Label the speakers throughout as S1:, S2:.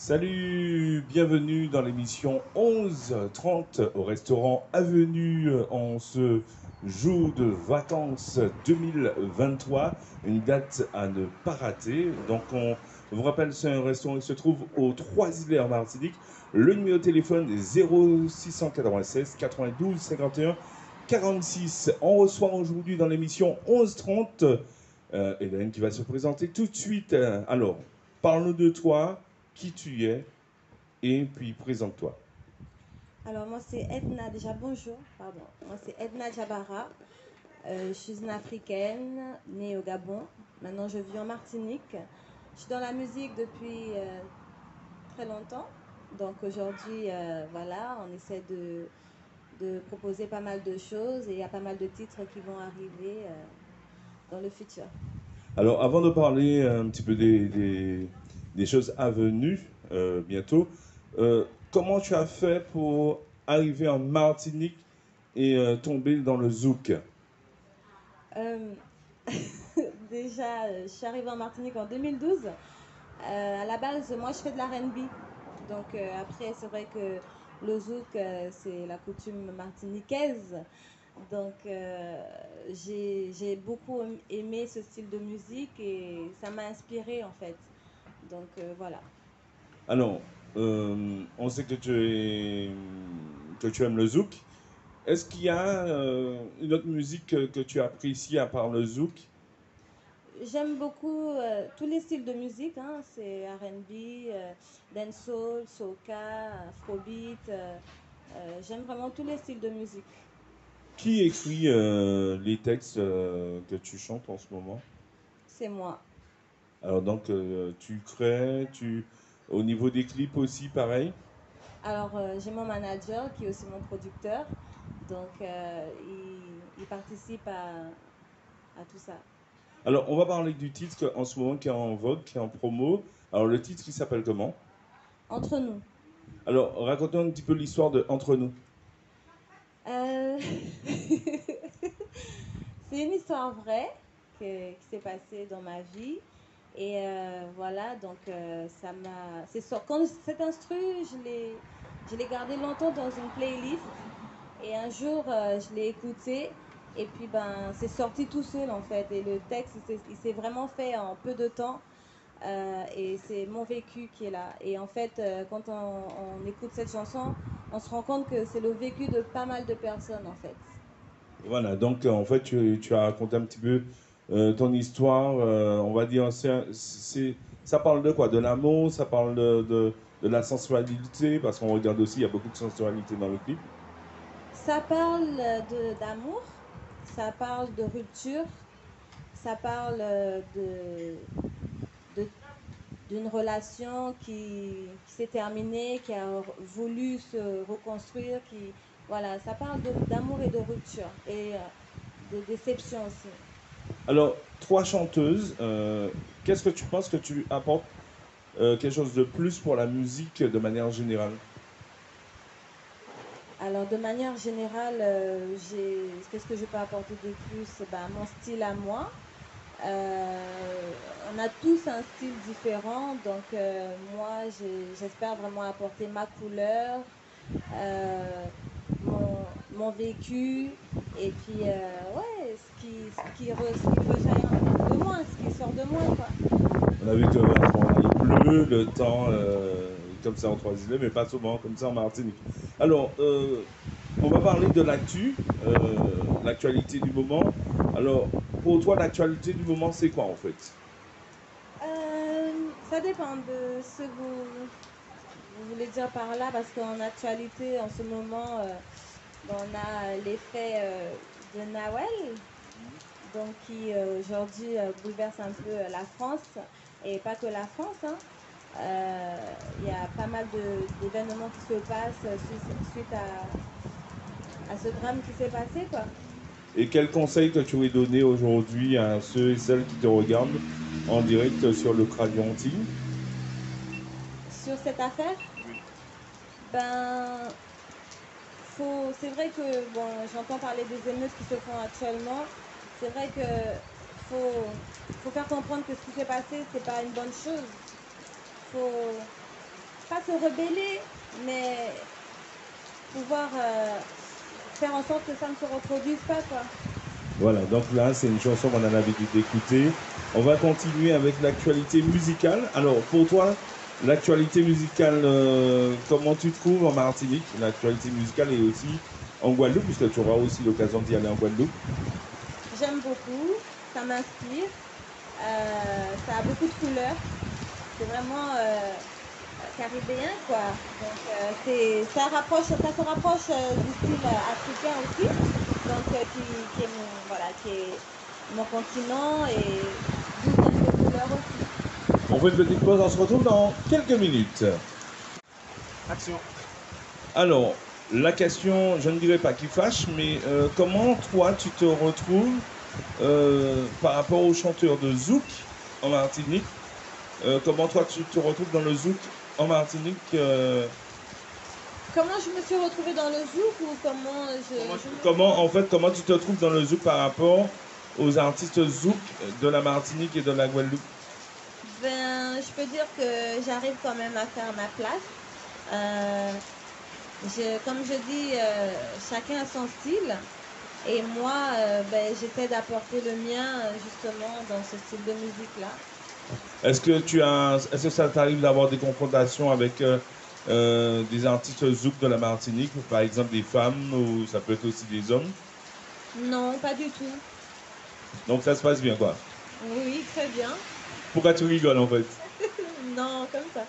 S1: Salut, bienvenue dans l'émission 11h30 au restaurant Avenue en ce jour de vacances 2023, une date à ne pas rater. Donc on vous rappelle, c'est un restaurant qui se trouve aux Trois-Îlets en Martinique. Le numéro de téléphone est 0696 92 51 46. On reçoit aujourd'hui dans l'émission 11h30 Hélène qui va se présenter tout de suite. Alors, parle-nous de toi, qui tu es, et puis présente-toi.
S2: Alors moi c'est Edna, déjà bonjour, pardon. Moi c'est Edna Jabara. Je suis une Africaine, née au Gabon. Maintenant je vis en Martinique. Je suis dans la musique depuis très longtemps. Donc aujourd'hui, voilà, on essaie de proposer pas mal de choses et il y a pas mal de titres qui vont arriver dans le futur.
S1: Alors, avant de parler un petit peu des choses à venir bientôt, comment tu as fait pour arriver en Martinique et tomber dans le zouk?
S2: Euh, Déjà, je suis arrivée en Martinique en 2012. À la base, moi, je fais de la R&B. Donc après, c'est vrai que le zouk, c'est la coutume martiniquaise. Donc j'ai beaucoup aimé ce style de musique et ça m'a inspiré en fait. Donc voilà.
S1: Alors, on sait que tu aimes le zouk. Est-ce qu'il y a une autre musique que tu apprécies à part le zouk?
S2: J'aime beaucoup tous les styles de musique, hein. C'est R&B, dancehall, soca, afrobeat. J'aime vraiment tous les styles de musique.
S1: Qui écrit les textes que tu chantes en ce moment?
S2: C'est moi.
S1: Alors donc tu crées, au niveau des clips aussi pareil.
S2: Alors, j'ai mon manager qui est aussi mon producteur. Donc, il participe à tout ça.
S1: Alors on va parler du titre en ce moment qui est en vogue, qui est en promo. Alors le titre il s'appelle comment?
S2: Entre nous.
S1: Alors raconte-nous un petit peu l'histoire de Entre nous.
S2: Euh, c'est une histoire vraie qui s'est passée dans ma vie. Et voilà, donc ça m'a. Quand cet instru, je l'ai gardé longtemps dans une playlist. Et un jour, je l'ai écouté. Et puis, ben, c'est sorti tout seul en fait. Et le texte, il s'est vraiment fait en peu de temps. Et c'est mon vécu qui est là. Et en fait, quand on écoute cette chanson, on se rend compte que c'est le vécu de pas mal de personnes en fait.
S1: Voilà, donc en fait tu as raconté un petit peu ton histoire, on va dire, ça parle de quoi? De l'amour, ça parle de la sensualité, parce qu'on regarde aussi, il y a beaucoup de sensualité dans le clip.
S2: Ça parle d'amour, ça parle de rupture, ça parle de- d'une relation qui s'est terminée, qui a voulu se reconstruire, voilà, ça parle d'amour et de rupture et de déception aussi.
S1: Alors, trois chanteuses, qu'est-ce que tu penses que tu apportes quelque chose de plus pour la musique de manière générale?
S2: Alors, de manière générale, qu'est-ce que je peux apporter de plus? Ben, mon style à moi. On a tous un style différent, donc moi, j'espère vraiment apporter ma couleur, euh, mon vécu, et puis, ouais, ce qui ressort de moi, ce qui sort de moi, quoi.
S1: On a vu que en ce moment, il pleut, le temps, comme ça en Trois-Îlets, mais pas souvent comme ça en Martinique. Alors, on va parler de l'actu, euh, l'actualité du moment. Alors, pour toi, l'actualité du moment, c'est quoi en fait?
S2: Ça dépend de ce que vous voulez dire par là, parce qu'en actualité, en ce moment, on a l'effet de Nawel, donc qui aujourd'hui bouleverse un peu la France, et pas que la France, hein. Il y a pas mal d'événements qui se passent suite à ce drame qui s'est passé, quoi.
S1: Et quel conseil que tu aurais donné aujourd'hui à ceux et celles qui te regardent en direct sur le Crayon Team?
S2: Sur cette affaire, ben, c'est vrai que, bon, j'entends parler des émeutes qui se font actuellement. C'est vrai que faut faire comprendre que ce qui s'est passé, c'est pas une bonne chose. Faut, pas se rebeller, mais pouvoir faire en sorte que ça ne se reproduise pas, quoi.
S1: Voilà, donc là, c'est une chanson qu'on a l'habitude d'écouter. On va continuer avec l'actualité musicale. Alors, pour toi, l'actualité musicale, comment tu trouves en Martinique? L'actualité musicale et aussi en Guadeloupe, puisque tu auras aussi l'occasion d'y aller en Guadeloupe.
S2: J'aime beaucoup, ça m'inspire, ça a beaucoup de couleurs. C'est vraiment caribéen, quoi. Donc, ça se rapproche du style africain aussi. Donc, qui est mon continent et d'où viennent les couleurs aussi.
S1: On fait une petite pause, on se retrouve dans quelques minutes.
S3: Action.
S1: Alors, la question, je ne dirais pas qui fâche, mais comment toi tu te retrouves par rapport aux chanteurs de zouk en Martinique? Comment toi tu te retrouves dans le zouk en Martinique?
S2: Comment je me suis retrouvée dans le zouk ou
S1: comment tu te trouves dans le zouk par rapport aux artistes zouk de la Martinique et de la Guadeloupe?
S2: Ben, je peux dire que j'arrive quand même à faire ma place. Comme je dis, chacun a son style. Et moi, j'essaie d'apporter le mien justement dans ce style de musique-là.
S1: Est-ce que ça t'arrive d'avoir des confrontations avec des artistes zouk de la Martinique, par exemple des femmes ou ça peut être aussi des hommes?
S2: Non, pas du tout.
S1: Donc ça se passe bien, quoi?
S2: Oui, très bien.
S1: Pourquoi tu rigoles en fait?
S2: Non, comme ça.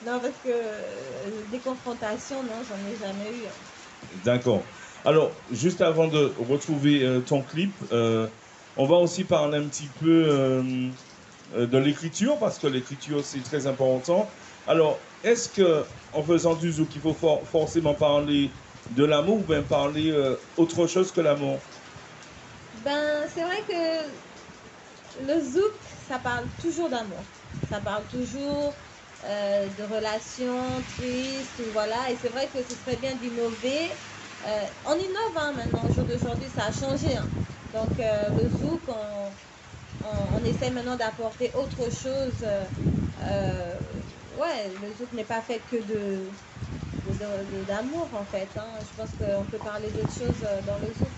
S2: Non, parce que des confrontations, non, j'en ai jamais eu.
S1: D'accord. Alors, juste avant de retrouver ton clip, on va aussi parler un petit peu de l'écriture, parce que l'écriture, c'est très important. Alors, est-ce que en faisant du zouk, il faut forcément parler de l'amour ou bien parler autre chose que l'amour?
S2: Ben, c'est vrai que le zouk, ça parle toujours d'amour. Ça parle toujours de relations tristes, voilà. Et c'est vrai que ce serait bien d'innover. On innove maintenant, au jour d'aujourd'hui, ça a changé. Hein. Donc le zouk, on essaie maintenant d'apporter autre chose. Le zouk n'est pas fait que d'amour en fait. Hein. Je pense qu'on peut parler d'autres choses dans le zouk.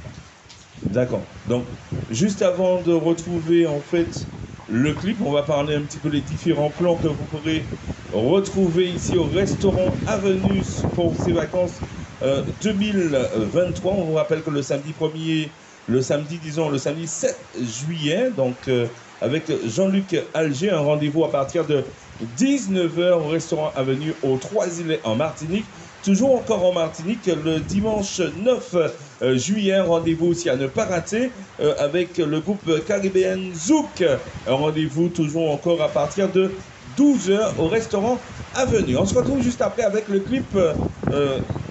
S1: D'accord. Donc, juste avant de retrouver en fait le clip, on va parler un petit peu des différents plans que vous pourrez retrouver ici au restaurant Avenue pour ces vacances 2023. On vous rappelle que le samedi 7 juillet, donc avec Jean-Luc Alger, un rendez-vous à partir de 19h au restaurant Avenue aux Trois-Îlets en Martinique. Toujours encore en Martinique, le dimanche 9 juillet, rendez-vous aussi à ne pas rater avec le groupe caribéen Zouk. Un rendez-vous toujours encore à partir de 12h au restaurant Avenue. On se retrouve juste après avec le clip.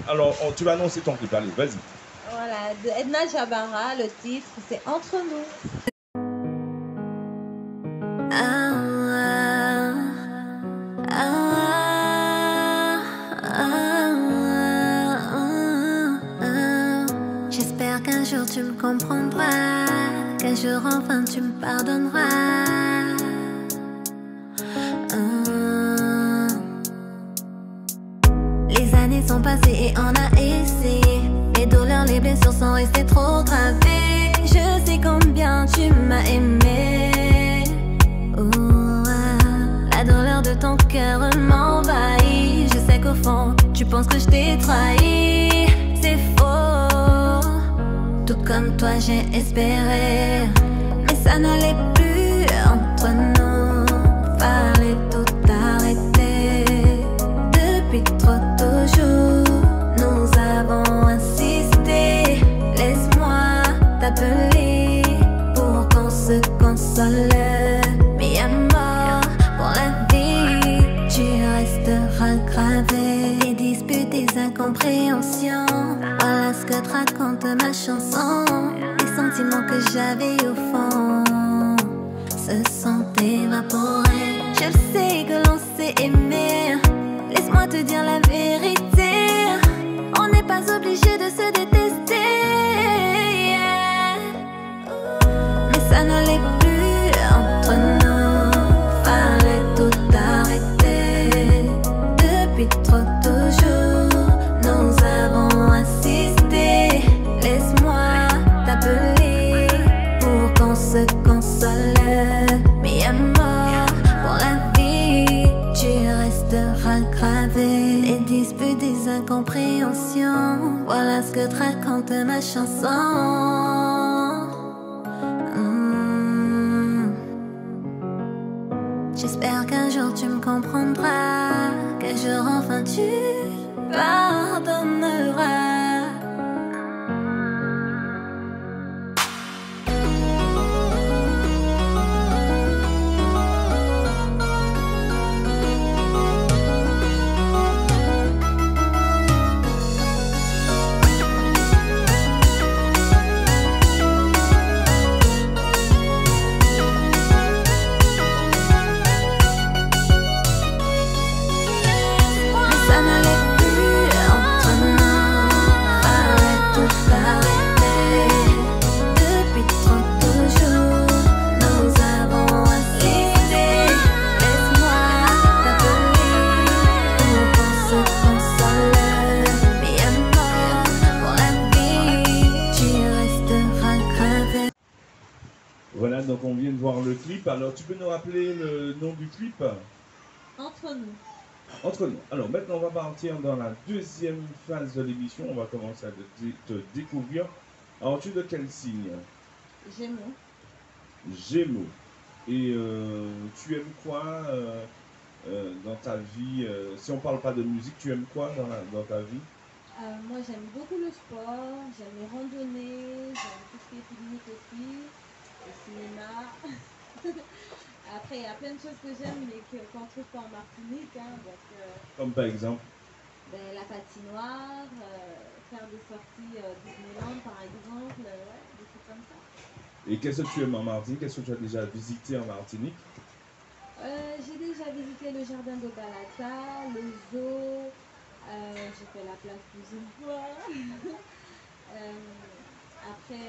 S1: Alors, tu vas annoncer ton clip, allez, vas-y.
S2: Voilà, de Edna Jabara, le titre, c'est Entre nous.
S4: J'espère qu'un jour tu me comprendras, qu'un jour enfin tu me pardonneras. Les années sont passées et on a essayé. Les douleurs, les blessures sont restées trop gravées. Je sais combien tu m'as aimé. La douleur de ton cœur m'envahit. Je sais qu'au fond, tu penses que je t'ai trahi. C'est faux. Tout comme toi, j'ai espéré. Mais ça n'allait plus entre nous. Fallait tout arrêter. Depuis trop toujours, nous avons insisté. Laisse-moi t'appeler pour qu'on se console. Mais à mort, pour la vie, tu resteras gravé. Des disputes, des incompréhensions, voilà ce que te raconte ma chanson. Les sentiments que j'avais au fond se sont évaporés. Je sais que l'on s'est aimé. Laisse-moi te dire la vérité. On n'est pas obligé de se détester, yeah. Mais ça n'allait plus entre nous. Fallait tout arrêter. Depuis incompréhension. Voilà ce que te raconte ma chanson. J'espère qu'un jour tu me comprendras, qu'un jour enfin tu pardonneras.
S1: Voilà, donc on vient de voir le clip. Alors, tu peux nous rappeler le nom du clip?
S2: Entre nous.
S1: Entre nous. Alors, maintenant, on va partir dans la deuxième phase de l'émission. On va commencer à te découvrir. Alors, tu es de quel signe?
S2: Gémeaux.
S1: Gémeaux. Et tu aimes quoi dans ta vie? Si on parle pas de musique, tu aimes quoi dans ta vie?
S2: Moi, j'aime beaucoup le sport, j'aime les randonnées, j'aime tout ce qui est public aussi, le cinéma. Après, il y a plein de choses que j'aime, mais qu'on ne trouve pas en Martinique. Hein, donc,
S1: Comme par exemple?
S2: la patinoire, faire des sorties Disneyland, par exemple, ouais, des trucs comme ça.
S1: Et qu'est-ce que tu aimes en Martinique? Qu'est-ce que tu as déjà visité en Martinique?
S2: J'ai déjà visité le jardin de Balata, le zoo, j'ai fait la place plusieurs fois. Après,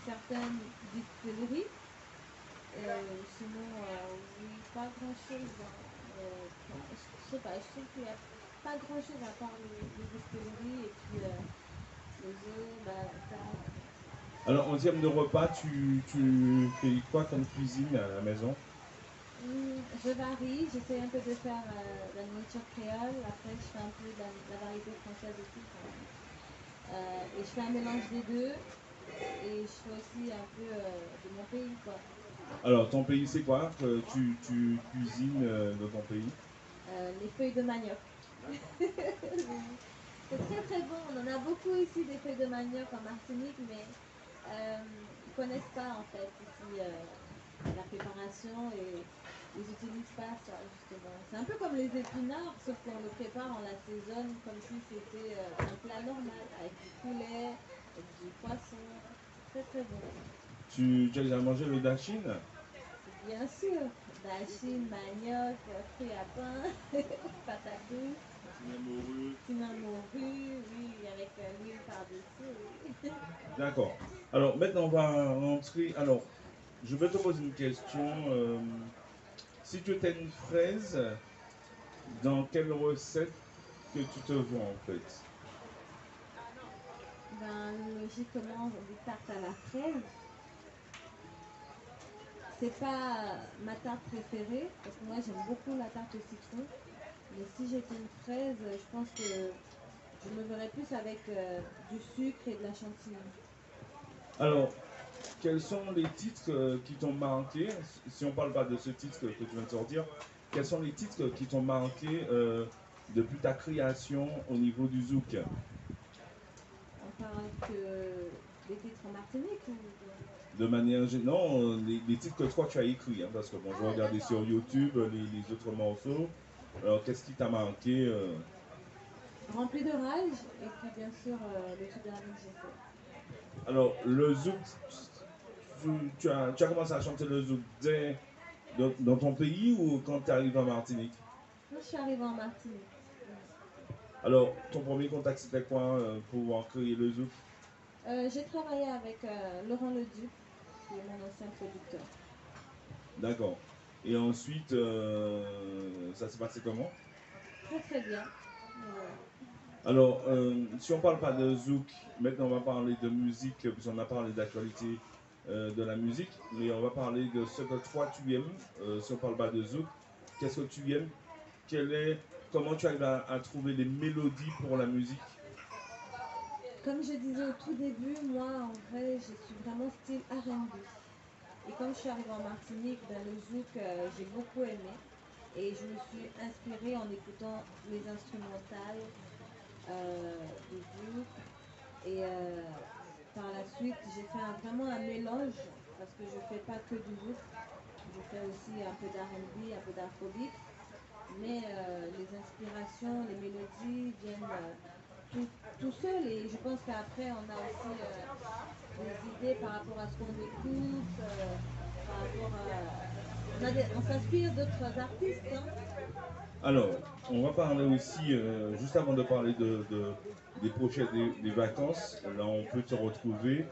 S2: certaines distilleries. Sinon, oui, pas grand-chose. Je sais pas, je trouve qu'il n'y a pas grand-chose à part les distilleries et puis le zoo, Balata.
S1: Alors, en termes de repas, tu fais quoi comme cuisine à la maison?
S2: Je varie, j'essaie un peu de faire la nourriture créole, après je fais un peu de la variété française aussi quand même. Et je fais un mélange des deux, et je fais aussi un peu de mon pays quoi.
S1: Alors, ton pays, c'est quoi que tu cuisines de ton pays?
S2: Les feuilles de manioc. C'est très très bon, on en a beaucoup ici des feuilles de manioc en Martinique, mais ils ne connaissent pas en fait ici la préparation et ils n'utilisent pas ça justement. C'est un peu comme les épinards, sauf qu'on le prépare, on l'assaisonne comme si c'était un plat normal, avec du poulet, avec du poisson. C'est très très bon.
S1: Tu as déjà mangé le dachine?
S2: Bien sûr, dachine, manioc, fruits à pain, patates douces, morue, oui, avec l'huile par-dessus, oui.
S1: D'accord. Alors, maintenant, on va rentrer. Alors, je vais te poser une question. Si tu étais une fraise, dans quelle recette que tu te vois en fait?
S2: Logiquement, des tartes à la fraise. C'est pas ma tarte préférée, parce que moi j'aime beaucoup la tarte au citron. Mais si j'étais une fraise, je pense que je me verrais plus avec du sucre et de la chantilly.
S1: Alors, quels sont les titres qui t'ont marqué? Si on parle pas de ce titre que tu viens de sortir, quels sont les titres qui t'ont marqué depuis ta création au niveau du zouk?
S2: On parle que des titres en Martinique ou
S1: De manière générale, non, les titres que toi tu as écrits, hein, parce que bon, je vais regarder sur YouTube les autres morceaux. Alors, qu'est-ce qui t'a marqué
S2: Rempli de rage, et puis bien sûr le tout dernier que j'ai fait.
S1: Alors, le zouk, tu as commencé à chanter le zouk dans ton pays ou quand tu arrives en Martinique?
S2: Moi je suis arrivée en Martinique.
S1: Alors, ton premier contact c'était quoi pour créer le zouk?
S2: J'ai travaillé avec Laurent Leduc, qui est mon ancien producteur.
S1: D'accord. Et ensuite, ça s'est passé comment?
S2: Très très bien.
S1: Alors, si on parle pas de zouk, maintenant on va parler de musique, puisqu'on a parlé d'actualité de la musique, mais on va parler de ce que toi tu aimes. Si on parle pas de zouk, qu'est-ce que tu aimes? Quel est comment tu arrives à trouver les mélodies pour la musique?
S2: Comme je disais au tout début, moi en vrai je suis vraiment style R&B. Et comme je suis arrivée en Martinique, ben, le zouk j'ai beaucoup aimé. Et je me suis inspirée en écoutant les instrumentales de zouk. Et par la suite, j'ai fait vraiment un mélange parce que je ne fais pas que du zouk. Je fais aussi un peu d'R&B, un peu d'afrobeat. Mais les inspirations, les mélodies viennent tout seul. Et je pense qu'après, on a aussi des idées par rapport à ce qu'on écoute, par rapport à... on s'inspire d'autres artistes. Hein.
S1: Alors, on va parler aussi, juste avant de parler des projets des vacances, là on peut te retrouver.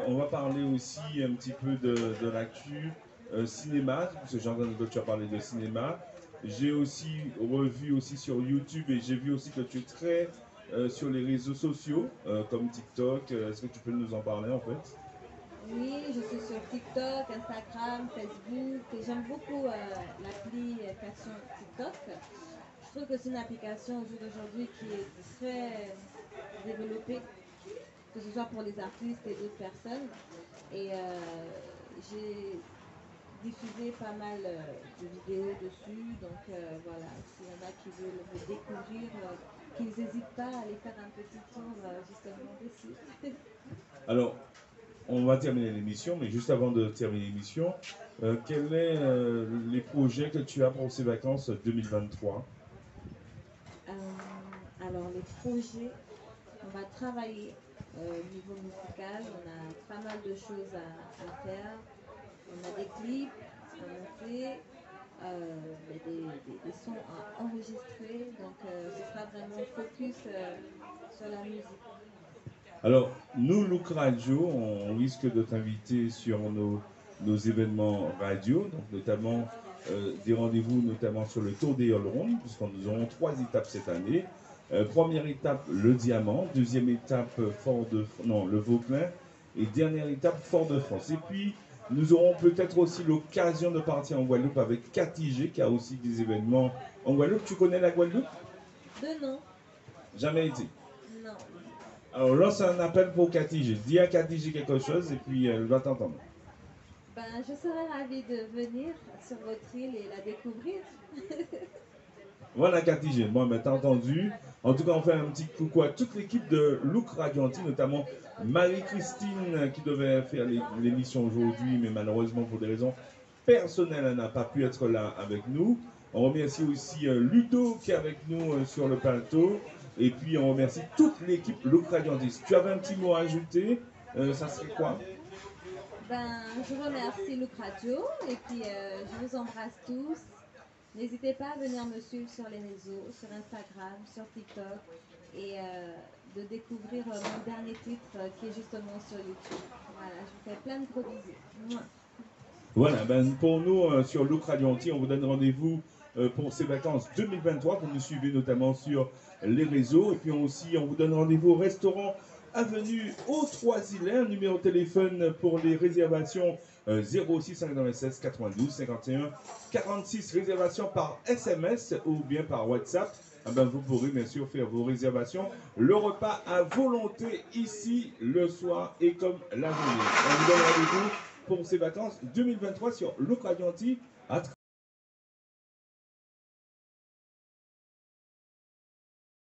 S1: On va parler aussi un petit peu de l'actu cinéma, parce que j'ai entendu que tu as parlé de cinéma. J'ai aussi revu aussi sur YouTube et j'ai vu aussi que tu es très sur les réseaux sociaux, comme TikTok. Est-ce que tu peux nous en parler en fait?
S2: Oui, je suis sur TikTok, Instagram, Facebook et j'aime beaucoup l'application TikTok. Je trouve que c'est une application au jour d'aujourd'hui qui est très développée, que ce soit pour les artistes et d'autres personnes. Et j'ai diffusé pas mal de vidéos dessus, donc voilà, s'il y en a qui veulent me découvrir, qu'ils n'hésitent pas à aller faire un petit tour justement dessus.
S1: Alors, on va terminer l'émission, mais juste avant de terminer l'émission, quels sont les projets que tu as pour ces vacances 2023?
S2: Alors, les projets, on va travailler au niveau musical, on a pas mal de choses à faire. On a des clips à monter, des sons à enregistrer, donc ce sera vraiment focus sur la musique.
S1: Alors, nous, Look Radio, on risque de t'inviter sur nos événements radio, donc notamment des rendez-vous notamment sur le Tour des Yolrondes, puisqu'on nous aurons 3 étapes cette année. Première étape, le Diamant. Deuxième étape, le Vauclin. Et dernière étape, Fort-de-France. Et puis, nous aurons peut-être aussi l'occasion de partir en Guadeloupe avec Cathy G, qui a aussi des événements en Guadeloupe. Tu connais la Guadeloupe?
S2: De nom?
S1: Jamais été.
S2: Non.
S1: Alors lance un appel pour Cathy G. Dis à Cathy G quelque chose et puis elle va t'entendre.
S2: Ben, je serais ravie de venir sur votre île et la découvrir.
S1: Voilà Cathy G. Bon, ben t'as entendu. En tout cas, on fait un petit coucou à toute l'équipe de Look Radio Antilles, notamment Marie-Christine qui devait faire l'émission aujourd'hui, mais malheureusement pour des raisons personnelles, elle n'a pas pu être là avec nous. On remercie aussi Ludo qui est avec nous sur le plateau. Et puis on remercie toute l'équipe Look Radio Antilles. Si tu avais un petit mot à ajouter, ça serait quoi?
S2: Ben, je remercie Look Radio et puis je vous embrasse tous. N'hésitez pas à venir me suivre sur les réseaux, sur Instagram, sur TikTok et de découvrir mon dernier titre qui est justement sur YouTube. Voilà, je vous fais plein de gros bisous. Mouah.
S1: Voilà, ben pour nous sur Look Radio Antilles, on vous donne rendez-vous pour ces vacances 2023. Vous nous suivez notamment sur les réseaux. Et puis on vous donne rendez-vous au restaurant Avenue aux Trois-Îlets. Un numéro de téléphone pour les réservations 06 96 92 51 46. Réservations par SMS ou bien par WhatsApp. Ah ben, vous pourrez bien sûr faire vos réservations. Le repas à volonté ici le soir et comme la journée. On vous donne rendez-vous pour ces vacances 2023 sur Look Radio Antilles.